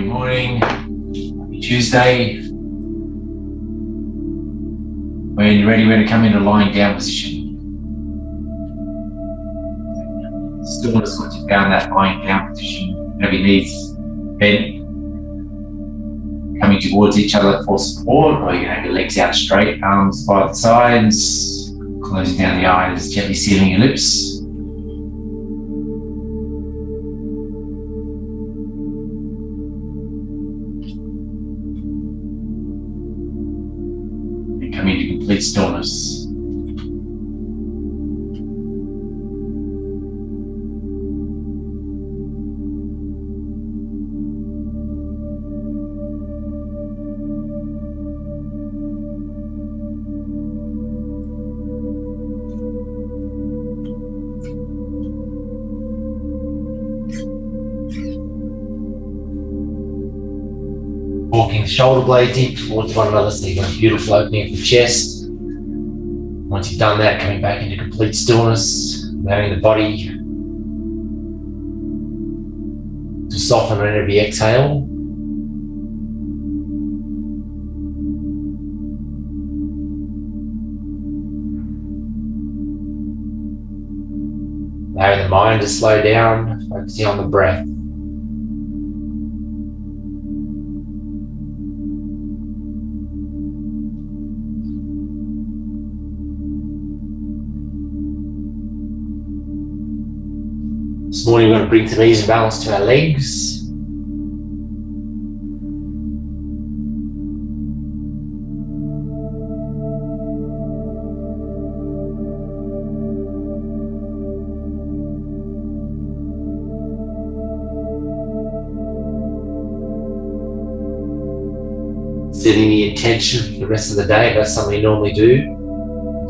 Morning. Happy Tuesday. When you're ready, we're going to come into lying down position. Still notice once you found that lying down position, have your knees bent, coming towards each other for support, or you can have your legs out straight, arms by the sides, closing down the eyes, gently sealing your lips. Coming to complete stillness. Walking the shoulder blades in towards one another so you've got a beautiful opening of the chest. Once you've done that, coming back into complete stillness, allowing the body to soften on every exhale. Allowing the mind to slow down, focusing on the breath. This morning we're going to bring some ease and balance to our legs. Setting the intention for the rest of the day, if that's something you normally do.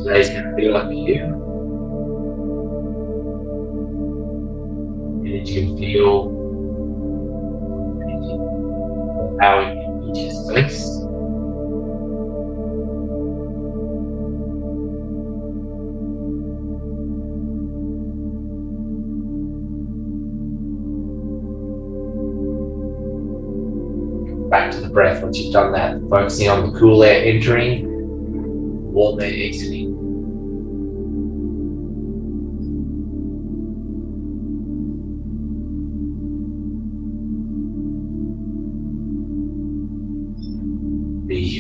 Today's going to feel like you. You can feel empowering each space. Back to the breath once you've done that, focusing on the cool air entering, warm air exiting.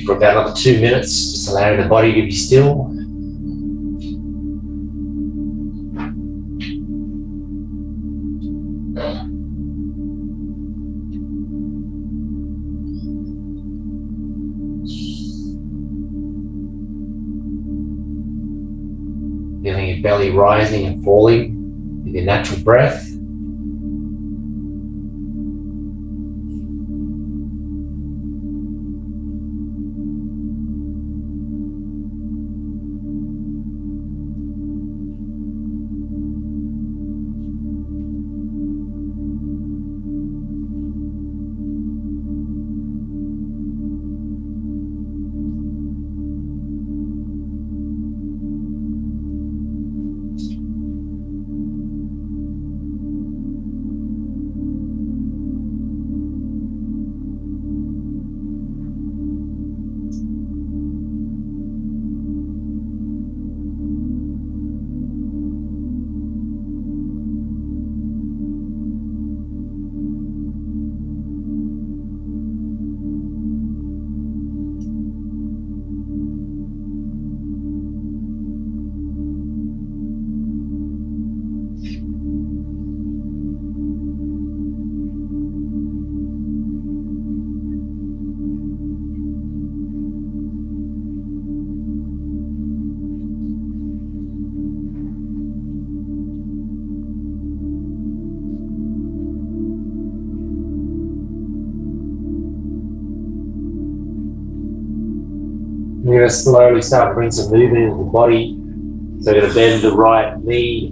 For about another 2 minutes, just allowing the body to be still. Feeling your belly rising and falling with your natural breath. You're going to slowly start to bring some movement into the body. So you're going to bend the right knee,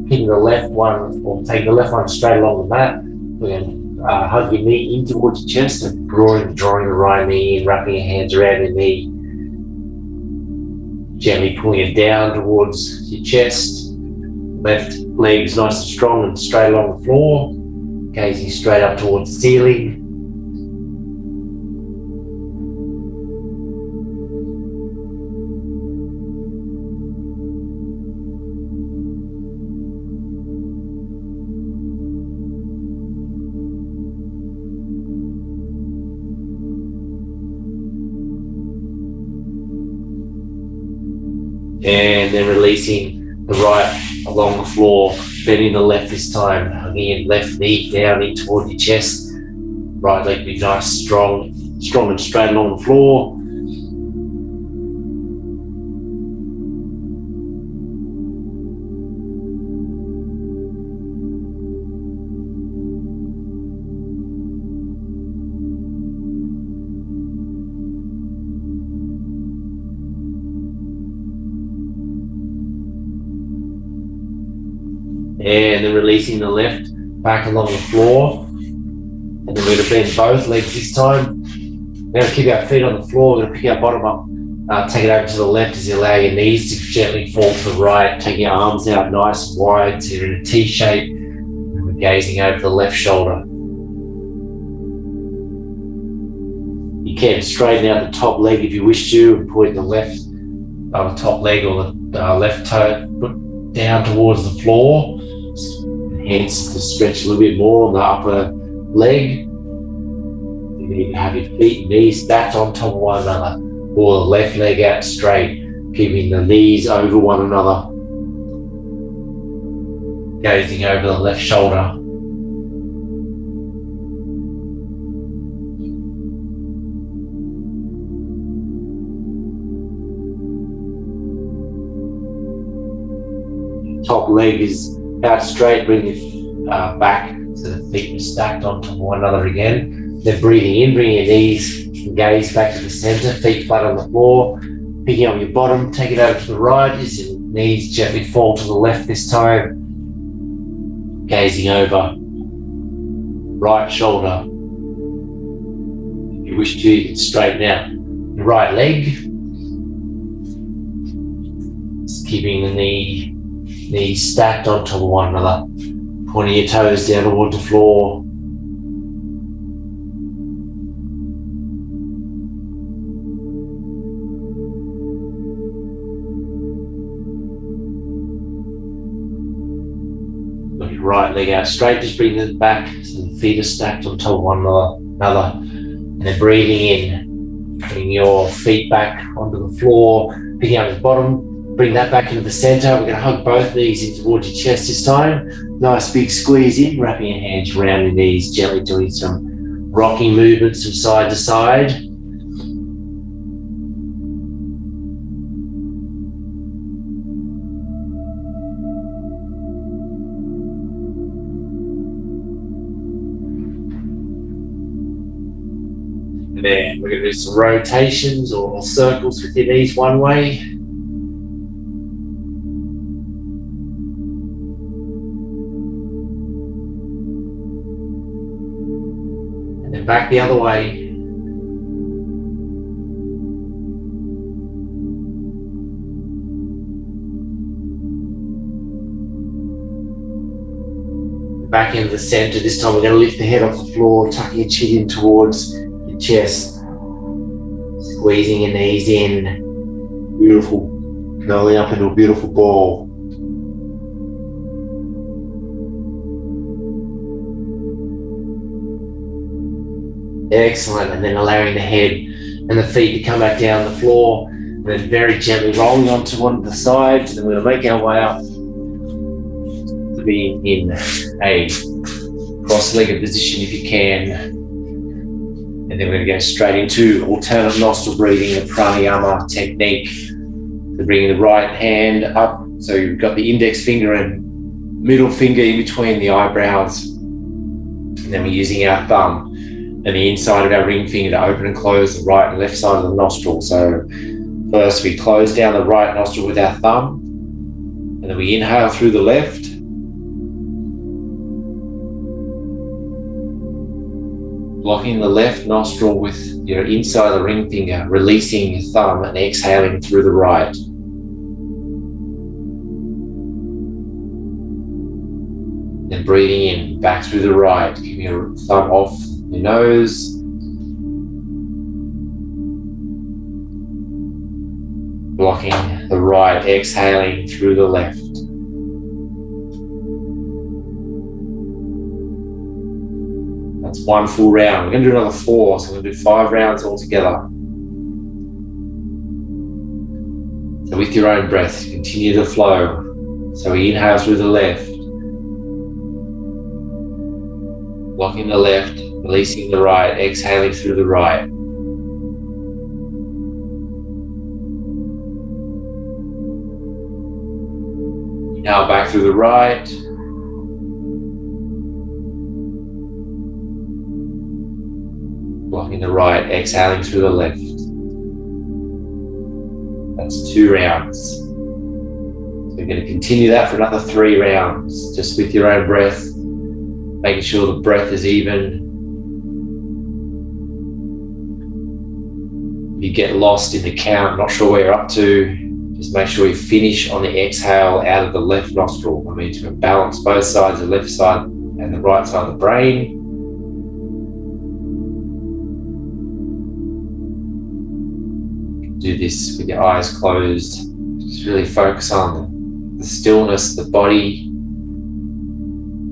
pin the left one, or take the left one straight along the mat. We're going to hug your knee in towards your chest and drawing the right knee in, wrapping your hands around your knee. Gently pulling it down towards your chest. Left leg is nice and strong and straight along the floor. gazing straight up towards the ceiling. And then releasing the right along the floor, bending the left this time, hugging your left knee down in toward your chest. Right leg be nice, strong and straight along the floor. And then releasing the left back along the floor. And then we're going to bend both legs this time. We're going to keep our feet on the floor. We're going to pick our bottom up, take it over to the left as you allow your knees to gently fall to the right. Take your arms out nice and wide so you're in a T shape. And we're gazing over the left shoulder. You can straighten out the top leg if you wish to, and point the left top leg or the left toe down towards the floor. Hence the stretch a little bit more on the upper leg. You need to have your feet and knees stacked on top of one another, or the left leg out straight, keeping the knees over one another. Gazing over the left shoulder. Top leg is out straight, bring your back so the feet are stacked onto one another again. Then breathing in, bring your knees and gaze back to the center, feet flat on the floor. Picking up your bottom, take it over to the right as your knees gently fall to the left this time. Gazing over right shoulder. If you wish to, you can straighten out the right leg. Just keeping the knees stacked on top of one another, pointing your toes down toward the floor. Got your right leg out straight, just bring it back so the feet are stacked on top of one another. And then breathing in, bring your feet back onto the floor, picking up your bottom. Bring that back into the center. We're going to hug both knees in towards your chest this time. Nice big squeeze in, wrapping your hands around your knees, gently doing some rocking movements from side to side. And then we're going to do some rotations or circles with your knees one way. Back the other way. Back into the center. This time we're going to lift the head off the floor, tucking your chin in towards your chest. Squeezing your knees in. Beautiful. Curling up into a beautiful ball. Excellent, and then allowing the head and the feet to come back down the floor, and then very gently rolling onto one of the sides, and then we're going to make our way up to be in a cross-legged position if you can. And then we're going to go straight into alternate nostril breathing, the pranayama technique. So bringing the right hand up, so you've got the index finger and middle finger in between the eyebrows, and then we're using our thumb and the inside of our ring finger to open and close the right and left side of the nostril. So first we close down the right nostril with our thumb, and then we inhale through the left. Blocking the left nostril with your inside of the ring finger, releasing your thumb and exhaling through the right. Then breathing in, back through the right, keeping your thumb off your nose. Blocking the right, exhaling through the left. That's one full round. We're going to do another 4, so we're going to do 5 rounds altogether. So with your own breath, continue the flow. So we inhale through the left, blocking the left, releasing the right, exhaling through the right. Inhale back through the right. Blocking the right, exhaling through the left. That's 2 rounds. So we're going to continue that for another 3 rounds, just with your own breath, making sure the breath is even. If you get lost in the count, not sure where you're up to, just make sure you finish on the exhale out of the left nostril. I mean, to balance both sides, the left side and the right side of the brain. Do this with your eyes closed. Just really focus on the stillness of the body,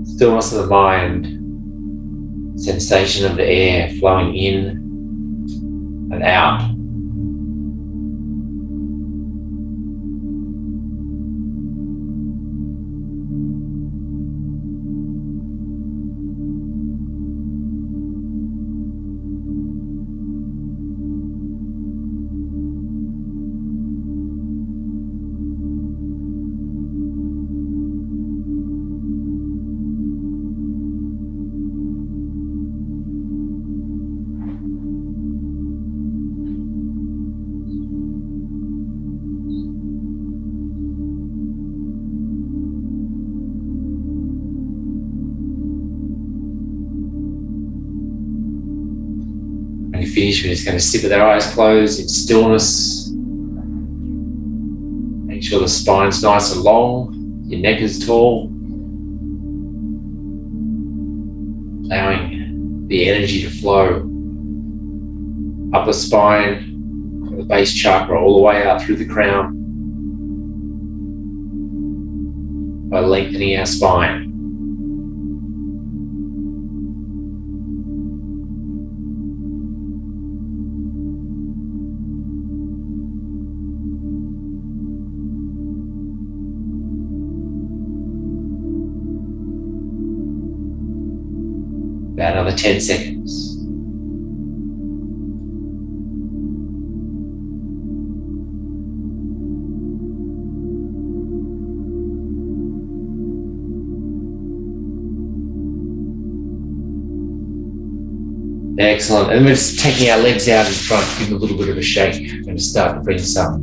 stillness of the mind, sensation of the air flowing in and out. When you finish, we're just going to sit with our eyes closed in stillness. Make sure the spine's nice and long, your neck is tall. Allowing the energy to flow up the spine, from the base chakra all the way out through the crown by lengthening our spine. About another 10 seconds. Excellent. And we're just taking our legs out in front, give them a little bit of a shake. We're going to start to bring some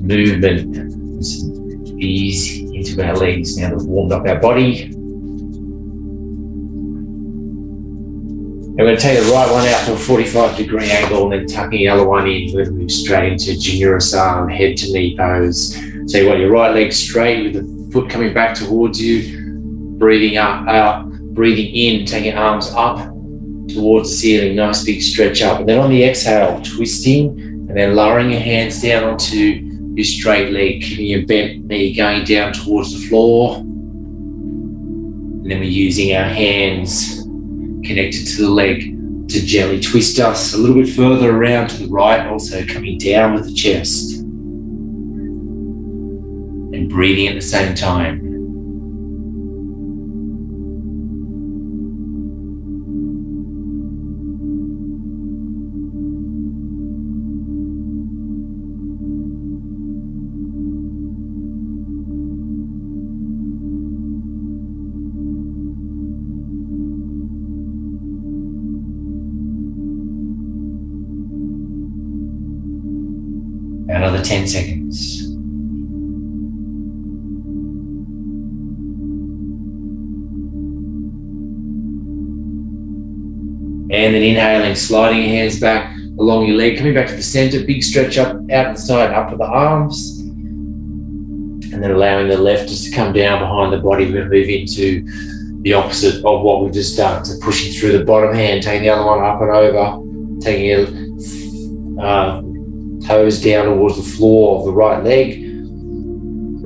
movement and some ease into our legs now that we've warmed up our body. And we're going to take the right one out to a 45-degree angle and then tucking the other one in. We're going to move straight into Jinurasana, head to knee pose. So you want your right leg straight with the foot coming back towards you. Breathing up, out, breathing in, taking your arms up towards the ceiling, nice big stretch up. And then on the exhale, twisting and then lowering your hands down onto your straight leg, keeping your bent knee going down towards the floor. And then we're using our hands connected to the leg to gently twist us a little bit further around to the right, also coming down with the chest. And breathing at the same time. Another 10 seconds. And then inhaling, sliding your hands back along your leg, coming back to the center, big stretch up, out the side, up to the arms. And then allowing the left just to come down behind the body. We're going to move into the opposite of what we've just done. So pushing through the bottom hand, taking the other one up and over, taking your toes down towards the floor of the right leg.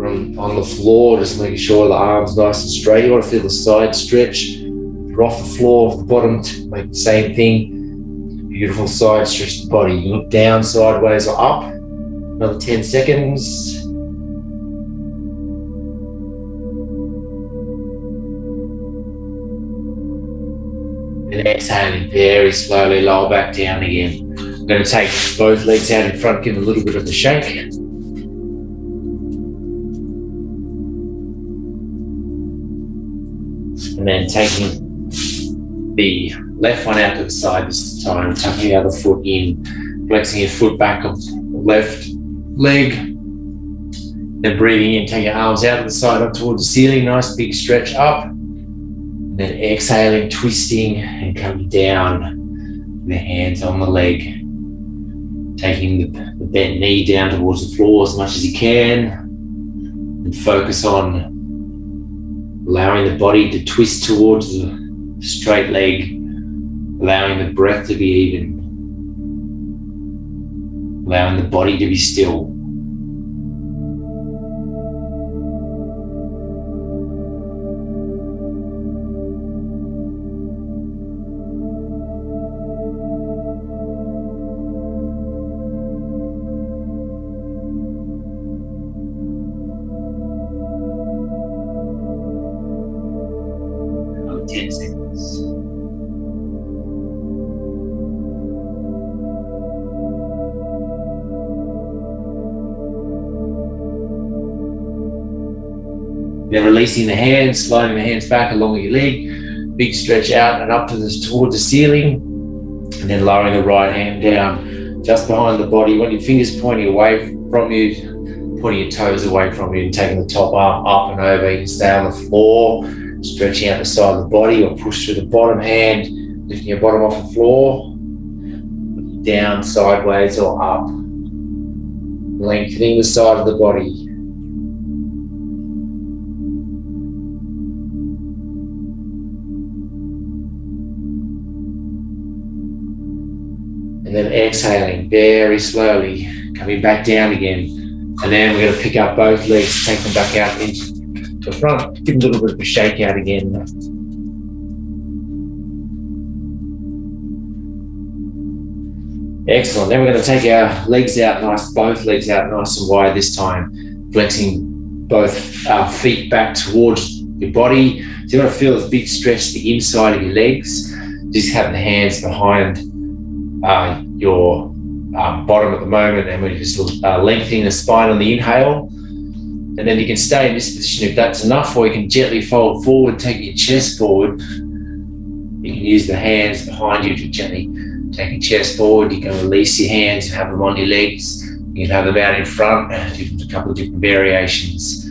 On the floor, just making sure the arms nice and straight. You want to feel the side stretch. If you're off the floor, off the bottom, make the same thing. Beautiful side stretch the body. You look down, sideways or up. Another 10 seconds. And exhaling very slowly, lower back down again. I'm going to take both legs out in front, give a little bit of a shake. And then taking the left one out to the side this time, tucking the other foot in, flexing your foot back of the left leg. Then breathing in, take your arms out to the side up towards the ceiling, nice big stretch up. And then exhaling, twisting and coming down, the hands on the leg. Taking the bent knee down towards the floor as much as you can. And focus on allowing the body to twist towards the straight leg, allowing the breath to be even, allowing the body to be still. Another 10 seconds. Then releasing the hands, sliding the hands back along your leg, big stretch out and up towards the ceiling, and then lowering the right hand down just behind the body. You want your fingers pointing away from you, pointing your toes away from you, and taking the top arm up and over. You can stay on the floor, stretching out the side of the body, or push through the bottom hand, lifting your bottom off the floor, down, sideways or up, lengthening the side of the body. And then exhaling very slowly, coming back down again. And then we're going to pick up both legs, take them back out into the front, give them a little bit of a shake out again. Excellent. Then we're going to take our legs out nice, both legs out nice and wide this time, flexing both our feet back towards your body. So you want to feel this big stretch to the inside of your legs. Just have the hands behind your bottom at the moment, and we're just lengthening the spine on the inhale. And then you can stay in this position if that's enough, or you can gently fold forward, take your chest forward. You can use the hands behind you to gently take your chest forward. You can release your hands and have them on your legs. You can have them out in front, a couple of different variations.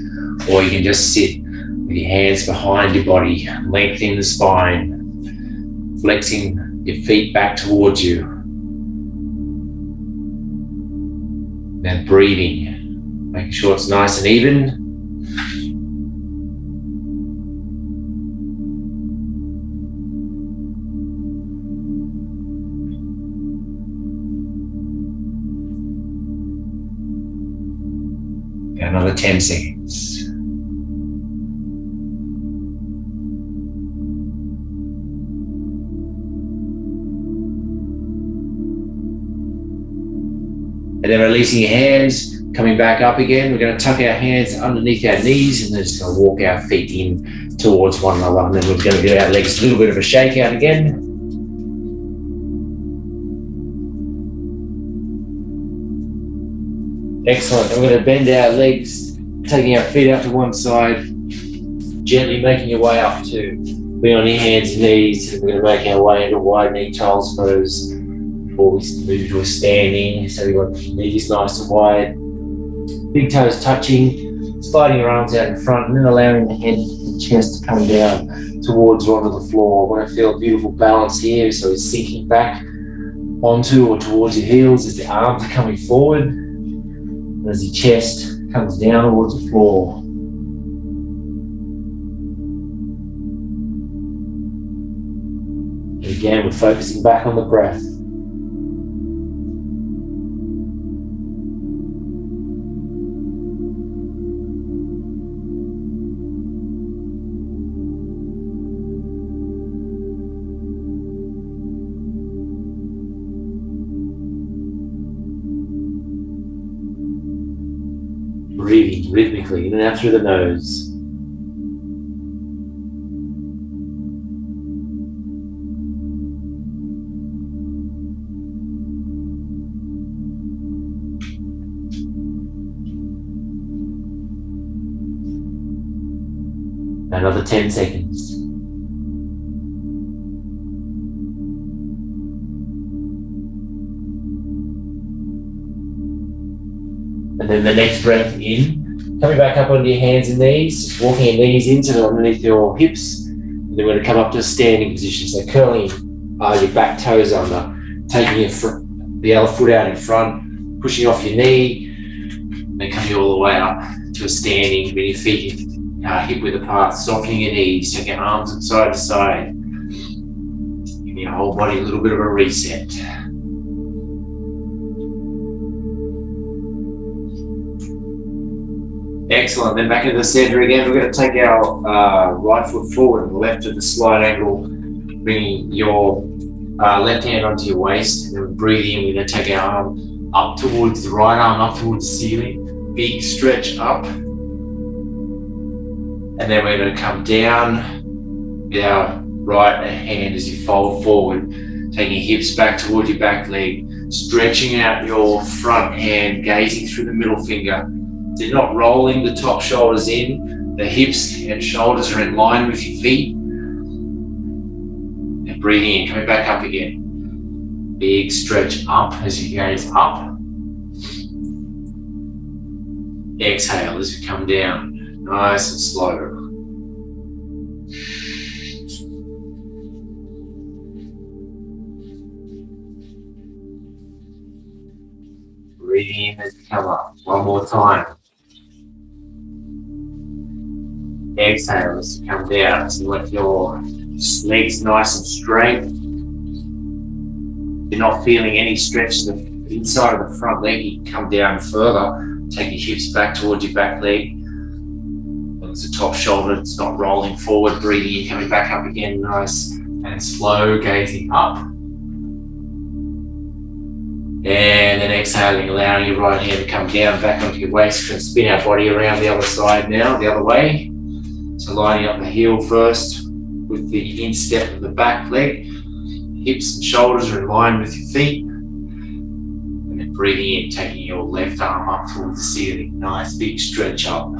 Or you can just sit with your hands behind your body, lengthening the spine, flexing your feet back towards you. Then breathing, making sure it's nice and even. Another 10 seconds. And then releasing your hands, coming back up again. We're going to tuck our hands underneath our knees and then just going to walk our feet in towards one another. And then we're going to give our legs a little bit of a shake out again. Excellent. And we're going to bend our legs, taking our feet out to one side, gently making your way up to be on your hands and knees. And we're going to make our way into wide knee child's pose before we move to a standing. So we've got knees nice and wide, big toes touching, sliding your arms out in front, and then allowing the head and chest to come down towards or onto the floor. I want to feel a beautiful balance here, so it's sinking back onto or towards your heels as the arms are coming forward, and as your chest comes down towards the floor. Again, we're focusing back on the breath. Breathing rhythmically in and out through the nose. Another 10 seconds. And then the next breath in, coming back up onto your hands and knees, just walking your knees into underneath your hips. And then we're going to come up to a standing position. So curling your back toes under, taking the other foot out in front, pushing off your knee, and then coming all the way up to a standing, bring your feet hip width apart, softening your knees, take your arms from side to side. Give your whole body a little bit of a reset. Excellent. Then back into the center again. We're going to take our right foot forward and left at the slight angle, bringing your left hand onto your waist. And then we're breathing in. We're going to take our arm up towards the right arm, up towards the ceiling. Big stretch up. And then we're going to come down with our right hand as you fold forward, taking your hips back towards your back leg, stretching out your front hand, gazing through the middle finger. They're not rolling the top shoulders in. The hips and shoulders are in line with your feet. And breathing in, coming back up again. Big stretch up as you gaze up. Exhale as you come down, nice and slow. Breathing in as you come up. One more time. Exhale as you come down. So let your legs nice and straight. If you're not feeling any stretch to the inside of the front leg, you can come down further. Take your hips back towards your back leg. It's the top shoulder, it's not rolling forward. Breathing in, coming back up again, nice and slow, gazing up. And then exhaling, allowing your right hand to come down, back onto your waist. We're going to spin our body around the other side now, the other way. So lining up the heel first with the instep of the back leg. Hips and shoulders are in line with your feet. And then breathing in, taking your left arm up towards the ceiling. Nice big stretch up.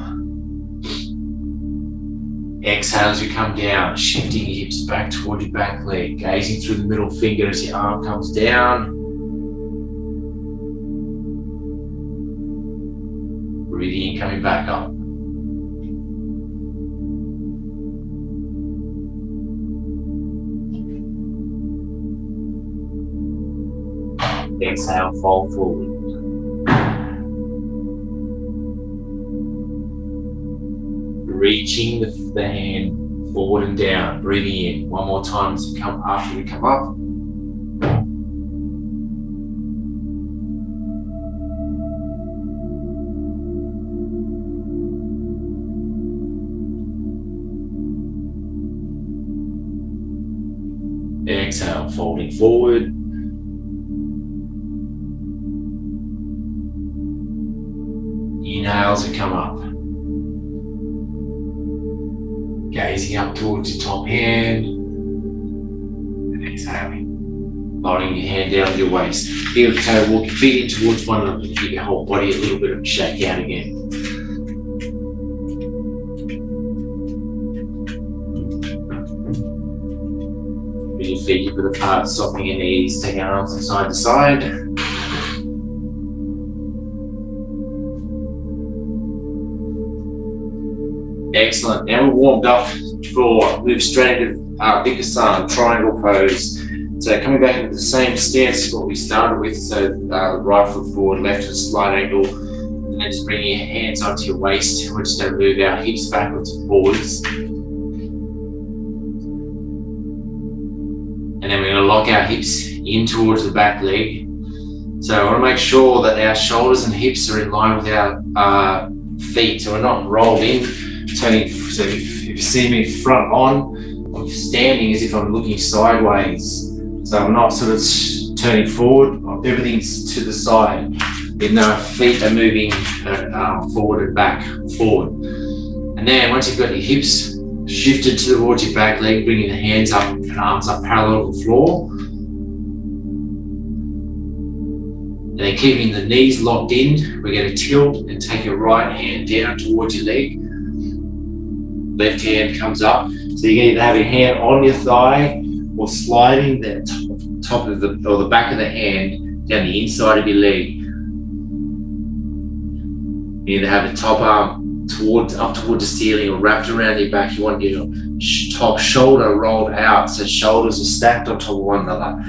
Exhale as you come down, shifting your hips back toward your back leg, gazing through the middle finger as your arm comes down. Breathing in, coming back up. Exhale, fold forward. Reaching the hand forward and down, breathing in. One more time as you come after you come up. Exhale, folding forward. Inhale as you come up. Gazing up towards your top hand. And exhaling. Lowering your hand down to your waist. Heel to toe, walk your feet in towards one another. Give your whole body a little bit of a shake out again. Bring your feet hip width apart, softening your knees, taking your arms from side to side. Excellent. Now we're warmed up for move straight into Vikasana, triangle pose. So coming back into the same stance as what we started with. So right foot forward, left at a slight angle, and then just bringing your hands onto your waist. We're just going to move our hips backwards and forwards. And then we're going hips in towards the back leg. So I want to make sure that our shoulders and hips are in line with our feet, so we're not rolled in, turning. So if you see me front on, I'm standing as if I'm looking sideways. So I'm not sort of turning forward, everything's to the side. Even though our feet are moving forward and back, forward. And then once you've got your hips shifted towards your back leg, bringing the hands up and arms up parallel to the floor. And then keeping the knees locked in, we're going to tilt and take your right hand down towards your leg. Left hand comes up. So you can either have your hand on your thigh or sliding the top of the back of the hand down the inside of your leg. You either have the top arm up towards the ceiling or wrapped around your back. You want your top shoulder rolled out, so shoulders are stacked on top of one another.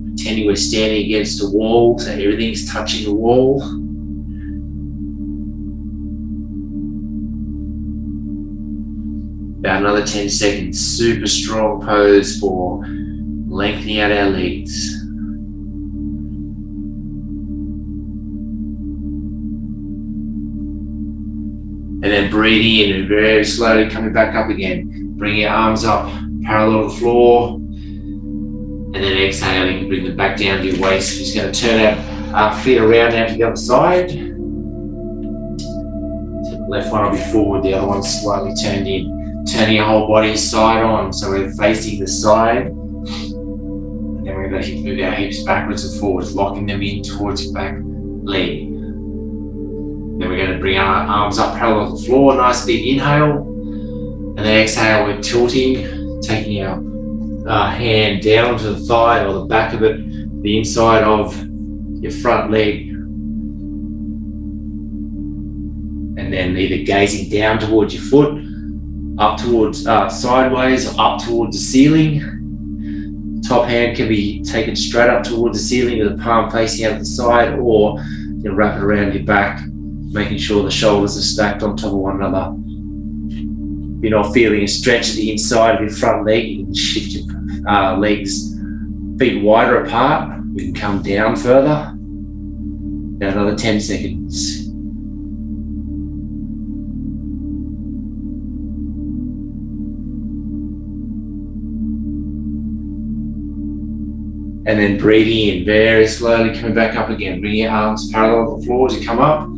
Pretending we're standing against a wall, so everything's touching the wall. About another 10 seconds. Super strong pose for lengthening out our legs. And then breathing in and very slowly coming back up again. Bring your arms up parallel to the floor. And then exhaling, bring them back down to your waist. Just going to turn our feet around out to the other side. So the left one will be forward, the other one's slightly turned in. Turning your whole body side on, so we're facing the side. And then we're going to move our hips backwards and forwards, locking them in towards your back leg. Then we're going to bring our arms up parallel to the floor, nice big inhale. And then exhale, we're tilting, taking our hand down to the thigh or the back of it, the inside of your front leg. And then either gazing down towards your foot, up towards sideways or up towards the ceiling. Top hand can be taken straight up towards the ceiling with the palm facing out the side, or you can wrap it around your back, making sure the shoulders are stacked on top of one another. If you're not feeling a stretch at the inside of your front leg, you can shift your legs, feet wider apart. We can come down further. About another 10 seconds. And then breathing in very slowly, coming back up again. Bring your arms parallel to the floor as you come up.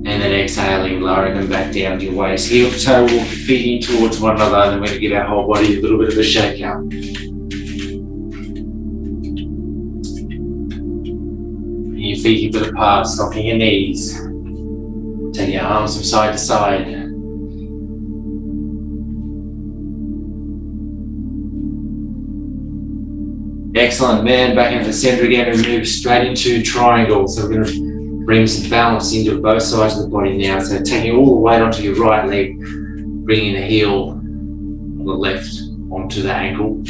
And then exhaling, lowering them back down to your waist. Heel to toe, walk your feet in towards one another, and then we're going to give our whole body a little bit of a shake out. Bring your feet hip apart, stopping your knees. Take your arms from side to side. Excellent, man. Back into the center again and move straight into triangle. So we're going to bring some balance into both sides of the body now. So taking all the weight onto your right leg, bringing the heel on the left onto the ankle.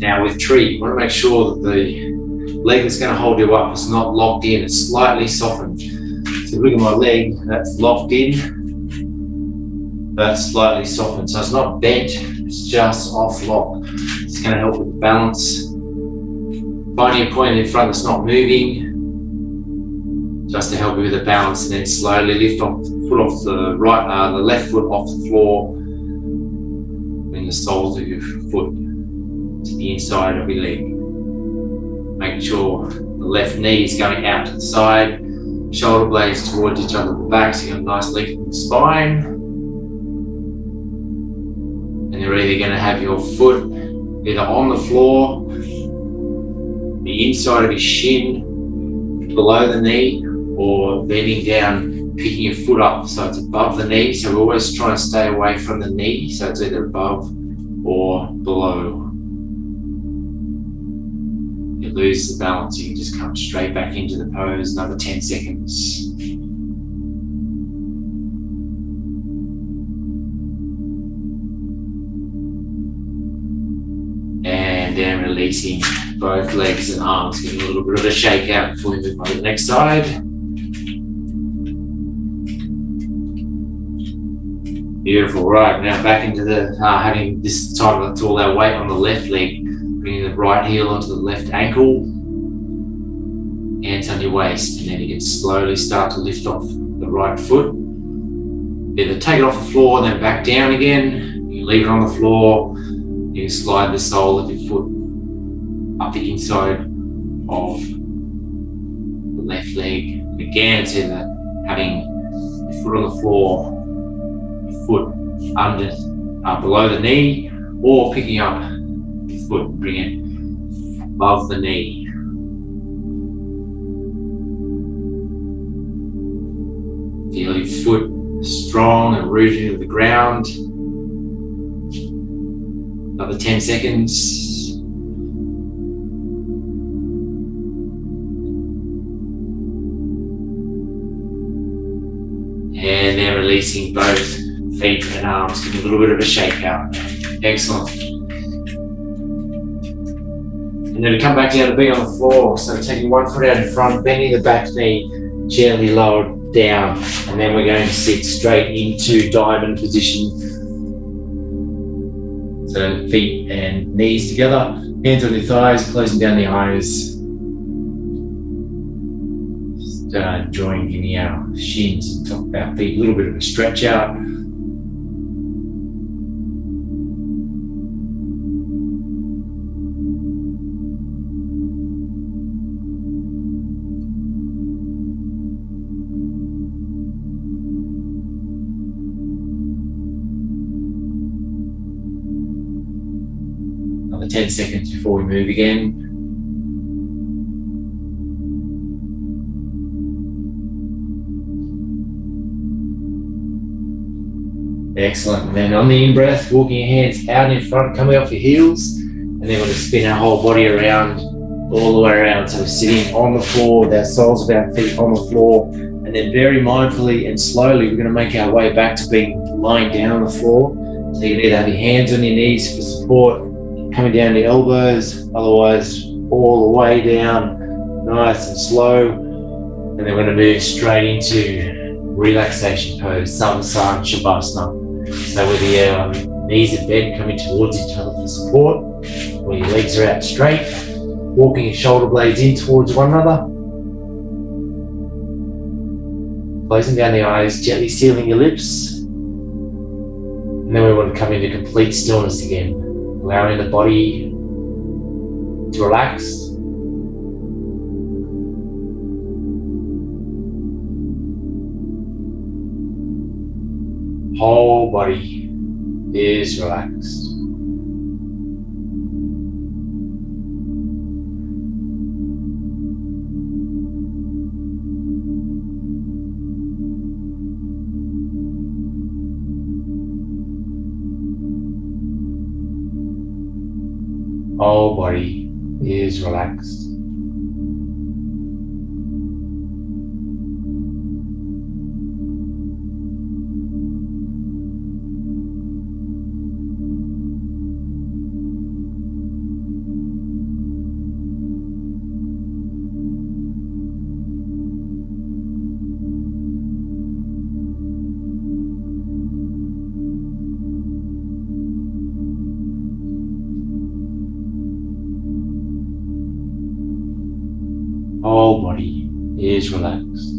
Now with tree, you want to make sure that the leg that's going to hold you up is not locked in, it's slightly softened. So look at my leg, that's locked in, that's slightly softened. So it's not bent, it's just off lock. It's going to help with the balance. Finding a point in front that's not moving, just to help you with the balance, and then slowly lift off the foot off the right, the left foot off the floor, bring the soles of your foot to the inside of your leg. Making sure the left knee is going out to the side, shoulder blades towards each other at the back, so you have a nice length in the spine. And you're either going to have your foot either on the floor, the inside of your shin, below the knee, or bending down, picking your foot up so it's above the knee. So we're always trying to stay away from the knee, so it's either above or below. If you lose the balance, you can just come straight back into the pose, another 10 seconds. And then releasing both legs and arms, getting a little bit of a shake out before we move on to the next side. Beautiful. Right, now back into the having this time to all our weight on the left leg, bringing the right heel onto the left ankle, hands on your waist, and then you can slowly start to lift off the right foot. Either take it off the floor and then back down again. You leave it on the floor. You can slide the sole of your foot up the inside of the left leg. And again, it's either having your foot on the floor, your foot under, below the knee, or picking up your foot, bring it above the knee. Feel your foot strong and rooted into the ground. Another 10 seconds. And then releasing both feet and arms, giving a little bit of a shake out. Excellent. And then we come back down to being on the floor. So taking one foot out in front, bending the back knee, gently lowered down. And then we're going to sit straight into diamond position. So feet and knees together, hands on your thighs, closing down the eyes. Just joining our shins and top of our feet, a little bit of a stretch out. Another 10 seconds before we move again. Excellent. And then on the in-breath, walking your hands out in front, coming off your heels, and then we're going to spin our whole body around, all the way around. So we're sitting on the floor with our soles of our feet on the floor, and then very mindfully and slowly, we're going to make our way back to being lying down on the floor. So you can either have your hands on your knees for support, coming down the elbows, otherwise all the way down, nice and slow. And then we're going to move straight into relaxation pose, Samsara Shavasana. So with your knees in bed coming towards each other for support, or your legs are out straight, walking your shoulder blades in towards one another. Closing down the eyes, gently sealing your lips. And then we want to come into complete stillness again, allowing the body to relax. Whole body is relaxed. Whole body is relaxed. Whole body is relaxed.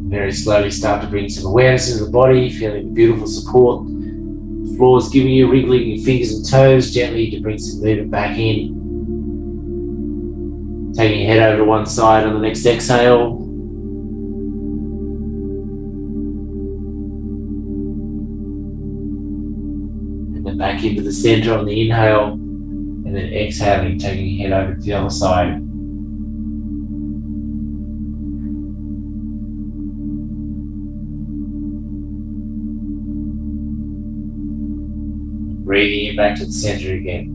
Very slowly start to bring some awareness into the body, feeling the beautiful support. The floor is giving you, wriggling your fingers and toes gently to bring some movement back in. Taking your head over to one side on the next exhale. And then back into the center on the inhale. And then exhaling, taking your head over to the other side. Breathing it back to the center again.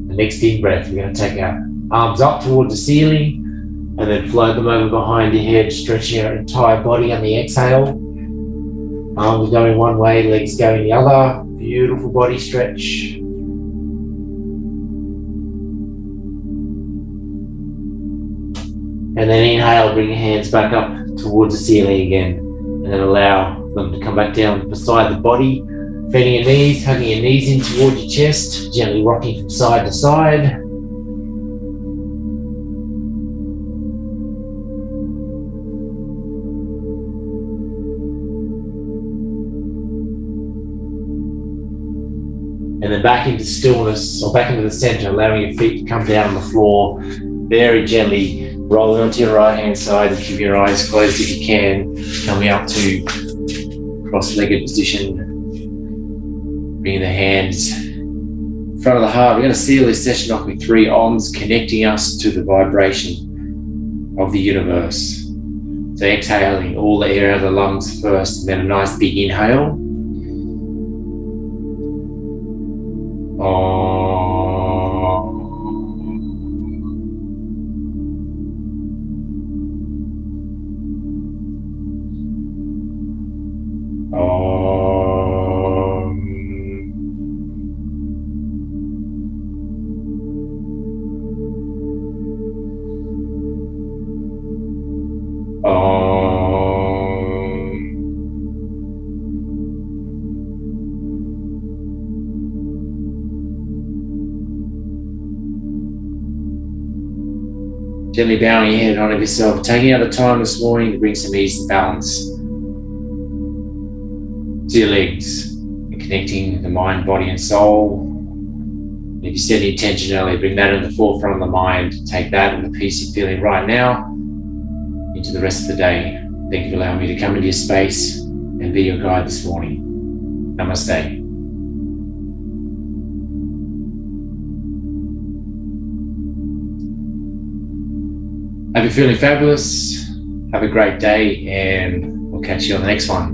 The next deep breath, we're going to take our arms up towards the ceiling and then float them over behind your head, stretching your entire body on the exhale. Arms going one way, legs going the other. Beautiful body stretch. And then inhale, bring your hands back up towards the ceiling again. And then allow them to come back down beside the body. Bending your knees, hugging your knees in towards your chest, gently rocking from side to side. And then back into stillness, or back into the center, allowing your feet to come down on the floor, very gently rolling onto your right hand side and keep your eyes closed if you can, coming up to cross-legged position. Bringing the hands in front of the heart. We're going to seal this session off with 3 Oms, connecting us to the vibration of the universe. So exhaling all the air out of the lungs first, and then a nice big inhale. Gently bowing your head in front of yourself, taking out the time this morning to bring some ease and balance to your legs and connecting the mind, body and soul. If you set the intention earlier, bring that in the forefront of the mind. Take that and the peace you're feeling right now into the rest of the day. Thank you for allowing me to come into your space and be your guide this morning. Namaste. Hope you're feeling fabulous. Have a great day, and we'll catch you on the next one.